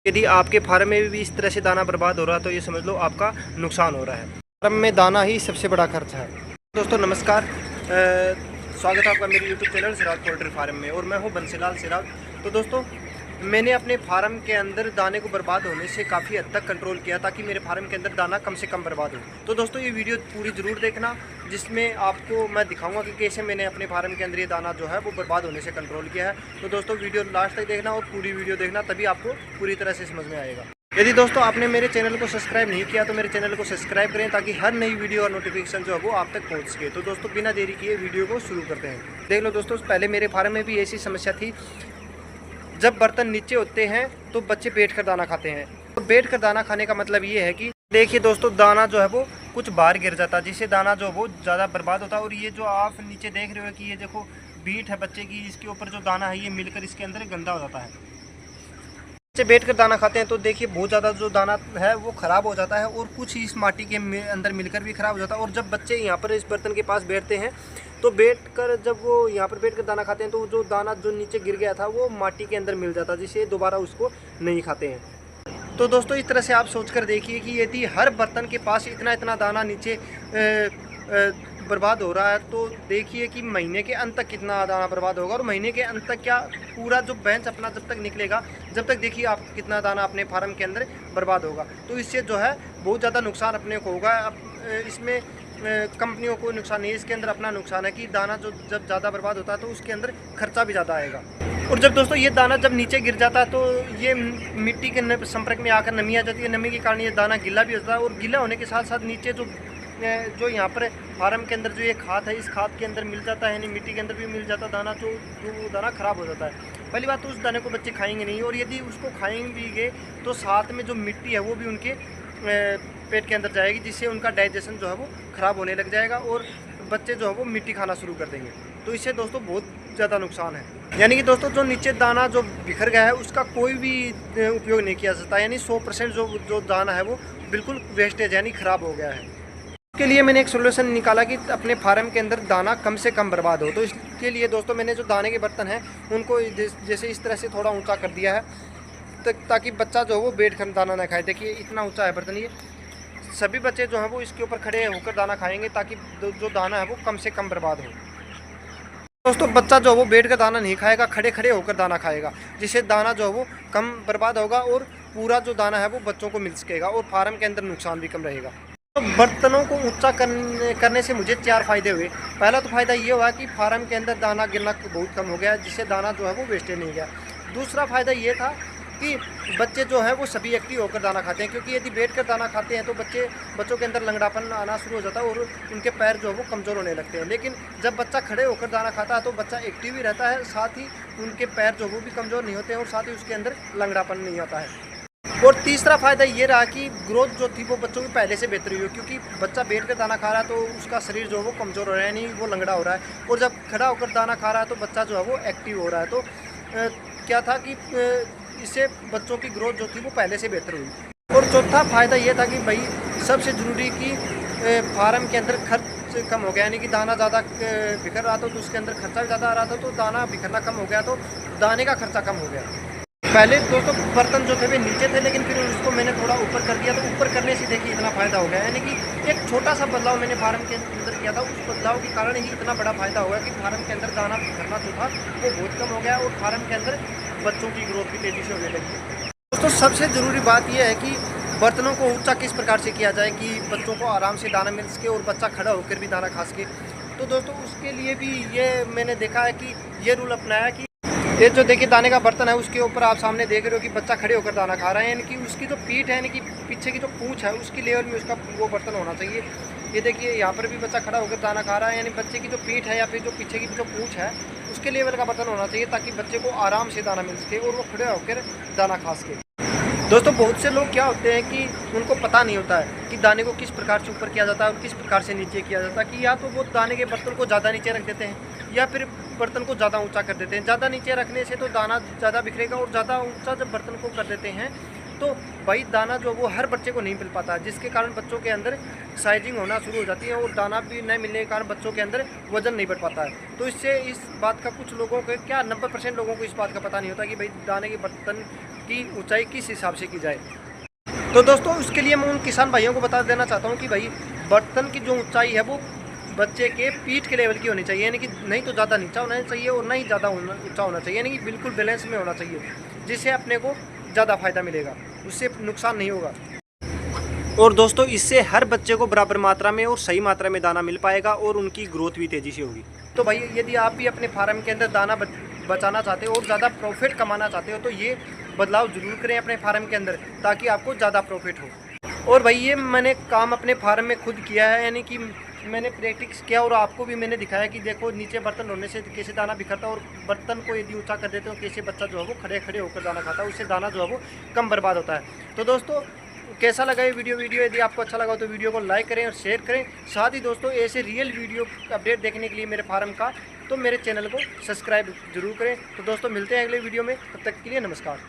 यदि आपके फार्म में भी इस तरह से दाना बर्बाद हो रहा है तो ये समझ लो आपका नुकसान हो रहा है। फार्म में दाना ही सबसे बड़ा खर्च है। दोस्तों नमस्कार, स्वागत है आपका मेरे YouTube channel Siraj poultry farm में और मैं हूं बंसीलाल सिराज। तो दोस्तों मैंने अपने फार्म के अंदर दाने को बर्बाद होने से काफ़ी हद तक कंट्रोल किया ताकि मेरे फार्म के अंदर दाना कम से कम बर्बाद हो। तो दोस्तों ये वीडियो पूरी ज़रूर देखना, जिसमें आपको मैं दिखाऊंगा कि कैसे मैंने अपने फार्म के अंदर ये दाना जो है वो बर्बाद होने से कंट्रोल किया है। तो दोस्तों वीडियो लास्ट तक देखना और पूरी वीडियो देखना, तभी आपको पूरी तरह से समझ में आएगा। यदि दोस्तों आपने मेरे चैनल को सब्सक्राइब नहीं किया तो मेरे चैनल को सब्सक्राइब करें ताकि हर नई वीडियो और नोटिफिकेशन जो है वो आप तक पहुंच सके। तो दोस्तों बिना देरी किए वीडियो को शुरू करते हैं। देख लो दोस्तों, पहले मेरे फार्म में भी ऐसी समस्या थी। जब बर्तन नीचे होते हैं तो बच्चे बैठ कर दाना खाते हैं। तो बैठ कर दाना खाने का मतलब ये है कि देखिए दोस्तों, दाना जो है वो कुछ बाहर गिर जाता है, जिससे दाना जो है वो ज़्यादा बर्बाद होता है। और ये जो आप नीचे देख रहे हो कि ये देखो बीट है बच्चे की, इसके ऊपर जो दाना है ये मिलकर इसके अंदर गंदा हो जाता है। बच्चे बैठ कर दाना खाते हैं तो देखिए बहुत ज़्यादा जो दाना है वो ख़राब हो जाता है और कुछ इस माटी के अंदर मिलकर भी ख़राब हो जाता है। और जब बच्चे यहाँ पर इस बर्तन के पास बैठते हैं तो बैठकर जब वो यहाँ पर बैठकर दाना खाते हैं तो जो दाना जो नीचे गिर गया था वो माटी के अंदर मिल जाता है, जिससे दोबारा उसको नहीं खाते हैं। तो दोस्तों इस तरह से आप सोचकर देखिए कि यदि हर बर्तन के पास इतना इतना दाना नीचे बर्बाद हो रहा है तो देखिए कि महीने के अंत तक कितना दाना बर्बाद होगा। और महीने के अंत तक क्या, पूरा जो बेंच अपना जब तक निकलेगा, जब तक देखिए आप कितना दाना अपने फार्म के अंदर बर्बाद होगा। तो इससे जो है बहुत ज़्यादा नुकसान अपने को होगा। इसमें कंपनियों को नुकसान नहीं है, इसके अंदर अपना नुकसान है कि दाना जो जब ज़्यादा बर्बाद होता है तो उसके अंदर खर्चा भी ज़्यादा आएगा। और जब दोस्तों ये दाना जब नीचे गिर जाता है तो ये मिट्टी के संपर्क में आकर नमी आ जाती है। नमी के कारण ये दाना गीला भी होता है और गीला होने के साथ साथ नीचे जो यहाँ पर फार्म के अंदर जो ये खाद है, इस खाद के अंदर मिल जाता है, यानी मिट्टी के अंदर भी मिल जाता है दाना, जो दाना ख़राब हो जाता है। पहली बात तो उस दाने को बच्चे खाएंगे नहीं, और यदि उसको खाएंगे भी गए तो साथ में जो मिट्टी है वो भी उनके पेट के अंदर जाएगी, जिससे उनका डाइजेशन जो है वो ख़राब होने लग जाएगा और बच्चे जो है वो मिट्टी खाना शुरू कर देंगे। तो इससे दोस्तों बहुत ज़्यादा नुकसान है। यानी कि दोस्तों जो नीचे दाना जो बिखर गया है उसका कोई भी उपयोग नहीं किया जाता, यानी 100% जो दाना है वो बिल्कुल वेस्टेज यानी ख़राब हो गया है। इसके लिए मैंने एक सोल्यूशन निकाला कि अपने फार्म के अंदर दाना कम से कम बर्बाद हो। तो इसके लिए दोस्तों मैंने जो दाने के बर्तन हैं उनको जैसे इस तरह से थोड़ा ऊंचा कर दिया है ताकि बच्चा जो है वो बैठ कर दाना ना खाए। देखिए इतना ऊंचा है बर्तन, ये सभी बच्चे जो हैं वो इसके ऊपर खड़े होकर दाना खाएंगे ताकि जो दाना है वो कम से कम बर्बाद हो। दोस्तों बच्चा जो है वो बैठ कर दाना नहीं खाएगा, खड़े खड़े होकर दाना खाएगा, जिससे दाना जो है वो कम बर्बाद होगा और पूरा जो दाना है वो बच्चों को मिल सकेगा और फार्म के अंदर नुकसान भी कम रहेगा। तो बर्तनों को ऊंचा करने से मुझे 4 फ़ायदे हुए। पहला तो फ़ायदा ये हुआ कि फार्म के अंदर दाना गिरना बहुत कम हो गया, जिससे दाना जो है वो वेस्टेज नहीं गया। दूसरा फ़ायदा ये था कि बच्चे जो है वो सभी एक्टिव होकर दाना खाते हैं, क्योंकि यदि बैठ कर दाना खाते हैं तो बच्चों के अंदर लंगड़ापन आना शुरू हो जाता है और उनके पैर जो है वो कमज़ोर होने लगते हैं। लेकिन जब बच्चा खड़े होकर दाना खाता है तो बच्चा एक्टिव ही रहता है, साथ ही उनके पैर जो वो भी कमज़ोर नहीं होते हैं और साथ ही उसके अंदर लंगड़ापन नहीं आता है। और तीसरा फ़ायदा ये रहा कि ग्रोथ जो थी वो बच्चों की पहले से बेहतर हुई हो, क्योंकि बच्चा बैठ कर दाना खा रहा है तो उसका शरीर जो है वो कमज़ोर हो रहा है, नहीं वो लंगड़ा हो रहा है। और जब खड़ा होकर दाना खा रहा है तो बच्चा जो है वो एक्टिव हो रहा है। तो क्या था कि इससे बच्चों की ग्रोथ जो थी वो पहले से बेहतर हुई। और चौथा फ़ायदा ये था कि भाई सबसे ज़रूरी कि फार्म के अंदर खर्च कम हो गया, यानी कि दाना ज़्यादा बिखर रहा था तो उसके अंदर खर्चा भी ज़्यादा आ रहा था, तो दाना बिखरना कम हो गया तो दाने का खर्चा कम हो गया। पहले दोस्तों बर्तन जो थे वे नीचे थे, लेकिन फिर उसको मैंने थोड़ा ऊपर कर दिया, तो ऊपर करने से देखिए इतना फ़ायदा हो गया। यानी कि एक छोटा सा बदलाव मैंने फार्म के अंदर किया था, उस बदलाव के कारण ही इतना बड़ा फ़ायदा हुआ कि फार्म के अंदर दाना बिखरना जो था वो बहुत कम हो गया और फार्म के अंदर बच्चों की ग्रोथ भी तेज़ी से होने लगी। दोस्तों सबसे ज़रूरी बात यह है कि बर्तनों को ऊँचा किस प्रकार से किया जाए कि बच्चों को आराम से दाना मिल सके और बच्चा खड़ा होकर भी दाना खा सके। तो दोस्तों उसके लिए भी ये मैंने देखा है कि ये रूल अपनाया कि ये जो देखिए दाने का बर्तन है उसके ऊपर आप सामने देख रहे हो कि बच्चा खड़े होकर दाना खा रहा है, यानी कि उसकी जो पीठ है, यानी कि पीछे की जो पूंछ है उसकी लेवल में उसका वो बर्तन होना चाहिए। ये देखिए यहाँ पर भी बच्चा खड़ा होकर दाना खा रहा है, यानी बच्चे की जो पीठ है या फिर जो पीछे की जो पूंछ है उसके लेवल का बर्तन होना चाहिए ताकि बच्चे को आराम से दाना मिल सके और वो खड़े होकर दाना खा सके। दोस्तों बहुत से लोग क्या होते हैं कि उनको पता नहीं होता है कि दाने को किस प्रकार से ऊपर किया जाता है और किस प्रकार से नीचे किया जाता है, कि या तो वो दाने के बर्तन को ज़्यादा नीचे रख देते हैं या फिर बर्तन को ज़्यादा ऊंचा कर देते हैं। ज़्यादा नीचे रखने से तो दाना ज़्यादा बिखरेगा और ज़्यादा ऊंचा जब बर्तन को कर देते हैं तो भाई दाना जो वो हर बच्चे को नहीं मिल पाता, जिसके कारण बच्चों के अंदर साइजिंग होना शुरू हो जाती है और दाना भी न मिलने के कारण बच्चों के अंदर वजन नहीं बढ़ पाता है। तो इससे इस बात का कुछ लोगों को क्या 90% लोगों को इस बात का पता नहीं होता कि भाई दाने के बर्तन की ऊंचाई किस हिसाब से की जाए। तो दोस्तों उसके लिए मैं उन किसान भाइयों को बता देना चाहता हूँ कि भाई बर्तन की जो ऊंचाई है वो बच्चे के पीठ के लेवल की होनी चाहिए, यानी कि नहीं तो ज़्यादा नीचा होना चाहिए और ना ही ज़्यादा ऊंचा होना चाहिए, यानी कि बिल्कुल बैलेंस में होना चाहिए, जिससे अपने को ज़्यादा फायदा मिलेगा, उससे नुकसान नहीं होगा। और दोस्तों इससे हर बच्चे को बराबर मात्रा में और सही मात्रा में दाना मिल पाएगा और उनकी ग्रोथ भी तेज़ी से होगी। तो भाई यदि आप भी अपने फार्म के अंदर दाना बचाना चाहते हो और ज़्यादा प्रॉफिट कमाना चाहते हो तो ये बदलाव ज़रूर करें अपने फार्म के अंदर, ताकि आपको ज़्यादा प्रॉफिट हो। और भाई ये मैंने काम अपने फार्म में खुद किया है, यानी कि मैंने प्रैक्टिस किया और आपको भी मैंने दिखाया कि देखो नीचे बर्तन होने से कैसे दाना बिखरता है, और बर्तन को यदि ऊंचा कर देते हो कैसे बच्चा जो है वो खड़े खड़े होकर दाना खाता है, उससे दाना जो है वो कम बर्बाद होता है। तो दोस्तों कैसा लगा ये वीडियो यदि आपको अच्छा लगा तो वीडियो को लाइक करें और शेयर करें। साथ ही दोस्तों ऐसे रियल वीडियो अपडेट देखने के लिए मेरे फार्म का तो मेरे चैनल को सब्सक्राइब जरूर करें। तो दोस्तों मिलते हैं अगले वीडियो में, तब तक के लिए नमस्कार।